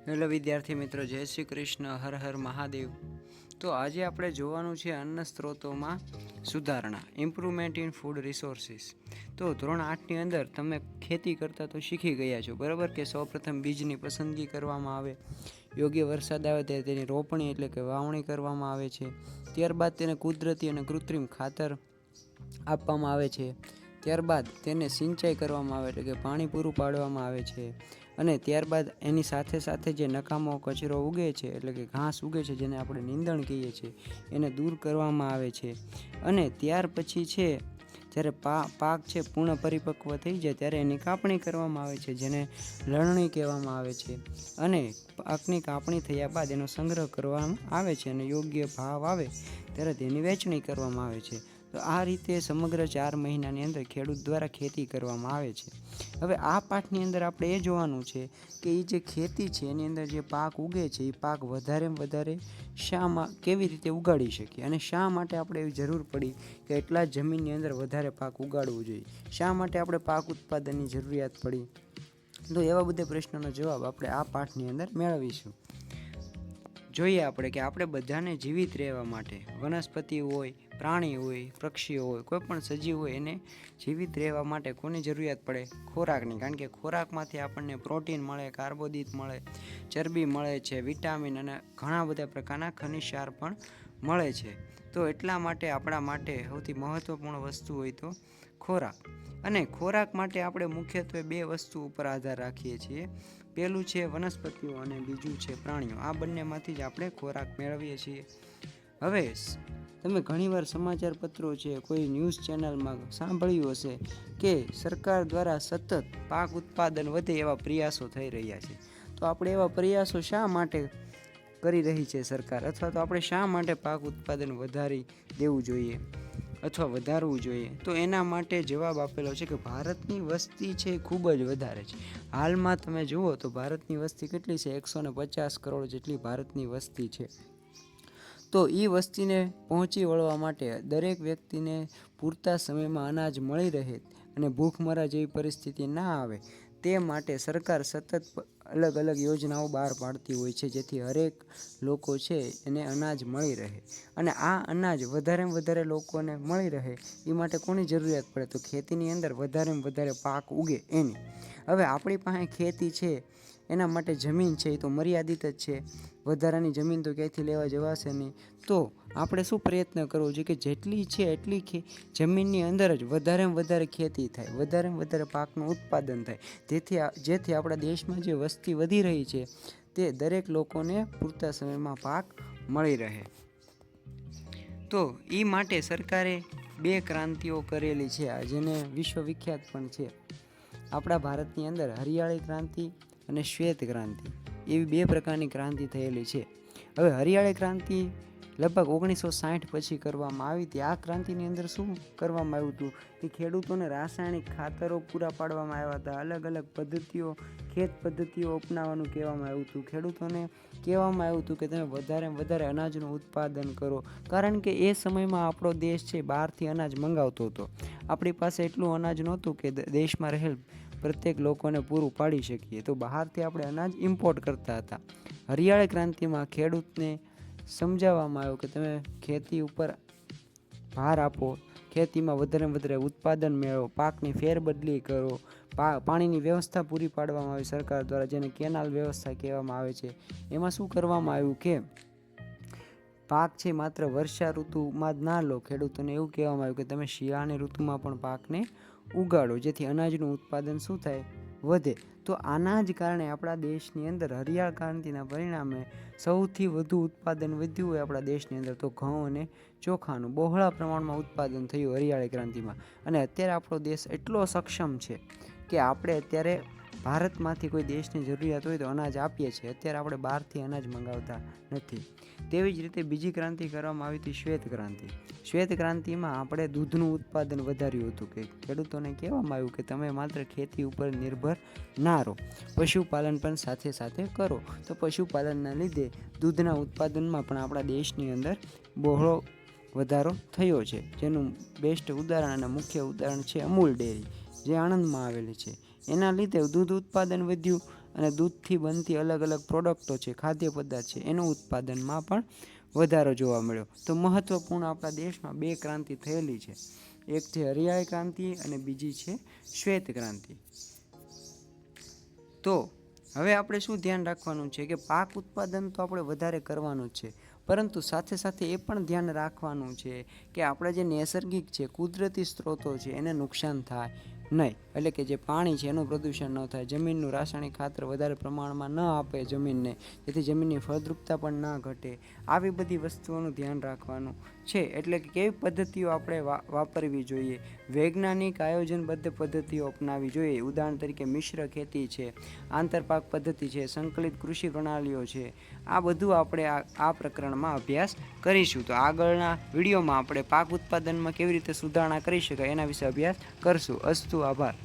Hello વિદ્યાર્થી મિત્રો, જય શ્રી કૃષ્ણ, હર હર મહાદેવ. તો આજે આપણે જોવાનું છે અન્ન સ્ત્રોતોમાં સુધારણા, ઇમ્પ્રુવમેન્ટ ઇન ફૂડ રિસોર્સિસ. તો ધોરણ 8ની અંદર તમે ખેતી કરતા તો શીખી ગયા છો, બરાબર? કે સૌપ્રથમ બીજની પસંદગી કરવામાં આવે, યોગ્ય વરસાદ આવે ત્યારે તેની રોપણી એટલે કે વાવણી કરવામાં આવે છે. ત્યારબાદ તેને કુદરતી અને કૃત્રિમ ખાતર આપવામાં આવે છે. ત્યારબાદ તેને સિંચાઈ કરવામાં આવે એટલે કે પાણી પૂરું પાડવામાં આવે છે. અને ત્યારબાદ એની સાથે સાથે જે નકામો કચરો ઉગે છે એટલે કે ઘાસ ઉગે છે, જેને આપણે નીંદણ કહીએ છીએ, એને દૂર કરવામાં આવે છે. અને ત્યાર પછી છે જ્યારે પાક છે પૂર્ણ પરિપક્વ થઈ જાય ત્યારે એની કાપણી કરવામાં આવે છે, જેને લણણી કહેવામાં આવે છે. અને પાકની કાપણી થયા બાદ એનો સંગ્રહ કરવામાં આવે છે અને યોગ્ય ભાવ આવે ત્યારે તેની વેચણી કરવામાં આવે છે. તો આ રીતે સમગ્ર 4 મહિનાની અંદર ખેડૂત દ્વારા ખેતી કરવામાં આવે છે. હવે આ પાઠની અંદર આપણે એ જોવાનું છે કે એ જે ખેતી છે એની અંદર જે પાક ઉગે છે એ પાક વધારે કેવી રીતે ઉગાડી શકીએ અને શા માટે આપણે એવી જરૂર પડી કે એટલા જમીનની અંદર વધારે પાક ઉગાડવું જોઈએ, શા માટે આપણે પાક ઉત્પાદનની જરૂરિયાત પડી. તો એવા બધા પ્રશ્નોનો જવાબ આપણે આ પાઠની અંદર મેળવીશું. જોઈએ આપણે કે આપણે બધાને જીવિત રહેવા માટે, વનસ્પતિ હોય, પ્રાણી હોય, પક્ષીઓ હોય, કોઈ પણ સજીવ હોય, એને જીવિત રહેવા માટે કોની જરૂરિયાત પડે? ખોરાકની. કારણ કે ખોરાકમાંથી આપણને પ્રોટીન મળે, કાર્બોદિત મળે, ચરબી મળે છે, વિટામિન અને ઘણા બધા પ્રકારના ખનિજ ક્ષાર પણ મળે છે. તો એટલા માટે આપણા માટે સૌથી મહત્વપૂર્ણ વસ્તુ હોય તો ખોરાક. અને ખોરાક માટે આપણે મુખ્યત્વે 2 વસ્તુ ઉપર આધાર રાખીએ છીએ. પહેલું છે વનસ્પતિઓ અને બીજું છે પ્રાણીઓ. આ બંનેમાંથી જ આપણે ખોરાક મેળવીએ છીએ. હવે તમે ઘણીવાર સમાચાર પત્રો છે, કોઈ ન્યૂઝ ચેનલમાં સાંભળ્યું હશે કે સરકાર દ્વારા સતત પાક ઉત્પાદન વધે એવા પ્રયાસો થઈ રહ્યા છે. તો આપણે એવા પ્રયાસો શા માટે કરી રહી છે સરકાર, અથવા તો આપણે શા માટે પાક ઉત્પાદન વધારી દેવું જોઈએ અથવા વધારવું જોઈએ? તો એના માટે જવાબ આપેલો છે કે ભારતની વસ્તી છે એ ખૂબ જ વધારે છે. હાલમાં તમે જુઓ તો ભારતની વસ્તી કેટલી છે? 150 કરોડ જેટલી ભારતની વસ્તી છે. તો એ વસ્તીને પહોંચી વળવા માટે દરેક વ્યક્તિને પૂરતા સમયમાં અનાજ મળી રહે અને ભૂખમરા જેવી પરિસ્થિતિ ના આવે તે માટે સરકાર સતત અલગ અલગ યોજનાઓ બહાર પાડતી હોય છે, જેથી હરેક લોકો છે એને અનાજ મળી રહે. અને આ અનાજ વધારેમાં વધારે લોકોને મળી રહે એ માટે કોની જરૂરિયાત પડે? તો ખેતીની અંદર વધારેમાં વધારે પાક ઉગે એની. હવે આપણી પાસે ખેતી છે, એના માટે જમીન છે એ તો મર્યાદિત જ છે, વધારાની જમીન તો ક્યાંયથી લેવા જવાશે નહીં. તો આપણે શું પ્રયત્ન કરવો જોઈએ કે જેટલી છે એટલી જમીનની અંદર જ વધારેમાં વધારે ખેતી થાય, વધારેમાં વધારે પાકનું ઉત્પાદન થાય, જેથી આપણા દેશમાં જે વસ્તી વધી રહી છે તે દરેક લોકોને પૂરતા સમયમાં પાક મળી રહે. તો એ માટે સરકારે 2 ક્રાંતિઓ કરેલી છે, જેને વિશ્વવિખ્યાત પણ છે. આપણા ભારતની અંદર હરિયાળી ક્રાંતિ અને શ્વેત ક્રાંતિ એવી 2 પ્રકારની ક્રાંતિ થયેલી છે. હવે હરિયાળી ક્રાંતિ લગભગ 1960 પછી કરવામાં આવી હતી. આ ક્રાંતિની અંદર શું કરવામાં આવ્યું હતું કે ખેડૂતોને રાસાયણિક ખાતરો પૂરા પાડવામાં આવ્યા હતા, અલગ અલગ પદ્ધતિઓ, ખેત પદ્ધતિઓ અપનાવવાનું કહેવામાં આવ્યું હતું. ખેડૂતોને કહેવામાં આવ્યું હતું કે તમે વધારે અનાજનું ઉત્પાદન કરો, કારણ કે એ સમયમાં આપણો દેશ છે બહારથી અનાજ મંગાવતો હતો. આપણી પાસે એટલું અનાજ નહોતું કે દેશમાં રહેલ પ્રત્યેક લોકોને પૂરું પાડી શકીએ, તો બહારથી આપણે અનાજ ઇમ્પોર્ટ કરતા હતા. હરિયાળી ક્રાંતિમાં ખેડૂતને સમજાવવામાં આવ્યું કે તમે ખેતી ઉપર ભાર આપો, ખેતીમાં વધારે ઉત્પાદન મેળવો, પાકની ફેરબદલી કરો, પાણીની વ્યવસ્થા પૂરી પાડવામાં આવી સરકાર દ્વારા, જેને કેનાલ વ્યવસ્થા કહેવામાં આવે છે. એમાં શું કરવામાં આવ્યું કે પાક છે માત્ર વર્ષા ઋતુમાં જ ના લો, ખેડૂતોને એવું કહેવામાં આવ્યું કે તમે શિયાળાની ઋતુમાં પણ પાકને ઉગાડો, જેથી અનાજનું ઉત્પાદન શું થાય? વધે. તો આના જ કારણે આપણા દેશની અંદર હરિયાળ ક્રાંતિના પરિણામે સૌથી વધુ ઉત્પાદન વધ્યું હોય આપણા દેશની અંદર તો ઘઉં અને ચોખાનું બહોળા પ્રમાણમાં ઉત્પાદન થયું હરિયાળી ક્રાંતિમાં. અને અત્યારે આપણો દેશ એટલો સક્ષમ છે કે આપણે અત્યારે ભારતમાંથી કોઈ દેશની જરૂરિયાત હોય તો અનાજ આપીએ છીએ. અત્યારે આપણે બહારથી અનાજ મંગાવતા નથી. તેવી જ રીતે બીજી ક્રાંતિ કરવામાં આવી હતી શ્વેત ક્રાંતિ. શ્વેત ક્રાંતિમાં આપણે દૂધનું ઉત્પાદન વધાર્યું હતું કે ખેડૂતોને કહેવામાં આવ્યું કે તમે માત્ર ખેતી ઉપર નિર્ભર ના રહો, પશુપાલન પણ સાથે સાથે કરો. તો પશુપાલનના લીધે દૂધના ઉત્પાદનમાં પણ આપણા દેશની અંદર બહોળો વધારો થયો છે, જેનું બેસ્ટ ઉદાહરણ અને મુખ્ય ઉદાહરણ છે અમૂલ ડેરી, જે આણંદમાં આવેલી છે. એના લીધે દૂધ ઉત્પાદન વધ્યું અને દૂધથી બનતી અલગ અલગ પ્રોડક્ટો છે, ખાદ્ય પદાર્થ છે, એનું ઉત્પાદનમાં પણ વધારો જોવા મળ્યો. તો મહત્ત્વપૂર્ણ આપણા દેશમાં 2 ક્રાંતિ થયેલી છે, એક છે હરિયાળી ક્રાંતિ અને બીજી છે શ્વેત ક્રાંતિ. તો હવે આપણે શું ધ્યાન રાખવાનું છે કે પાક ઉત્પાદન તો આપણે વધારે કરવાનું જ છે, પરંતુ સાથે સાથે એ પણ ધ્યાન રાખવાનું છે કે આપણા જે નૈસર્ગિક છે, કુદરતી સ્ત્રોતો છે, એને નુકસાન થાય નહીં. એટલે કે જે પાણી છે એનું પ્રદૂષણ ન થાય, જમીનનું રાસાયણિક ખાતર વધારે પ્રમાણમાં ન આપે જમીનને, જેથી જમીનની ફળદ્રુપતા પણ ના ઘટે. આવી બધી વસ્તુઓનું ધ્યાન રાખવાનું છે. એટલે કે કેવી પદ્ધતિઓ આપણે વાપરવી જોઈએ, વૈજ્ઞાનિક આયોજનબદ્ધ પદ્ધતિઓ અપનાવવી જોઈએ. ઉદાહરણ તરીકે મિશ્ર ખેતી છે, આંતરપાક પદ્ધતિ છે, સંકલિત કૃષિ પ્રણાલીઓ છે. આ બધું આપણે આ પ્રકરણમાં અભ્યાસ કરીશું. તો આગળના વિડીયોમાં આપણે પાક ઉત્પાદનમાં કેવી રીતે સુધારણા કરી શકાય એના વિશે અભ્યાસ કરશું. અસ્તુ, આભાર.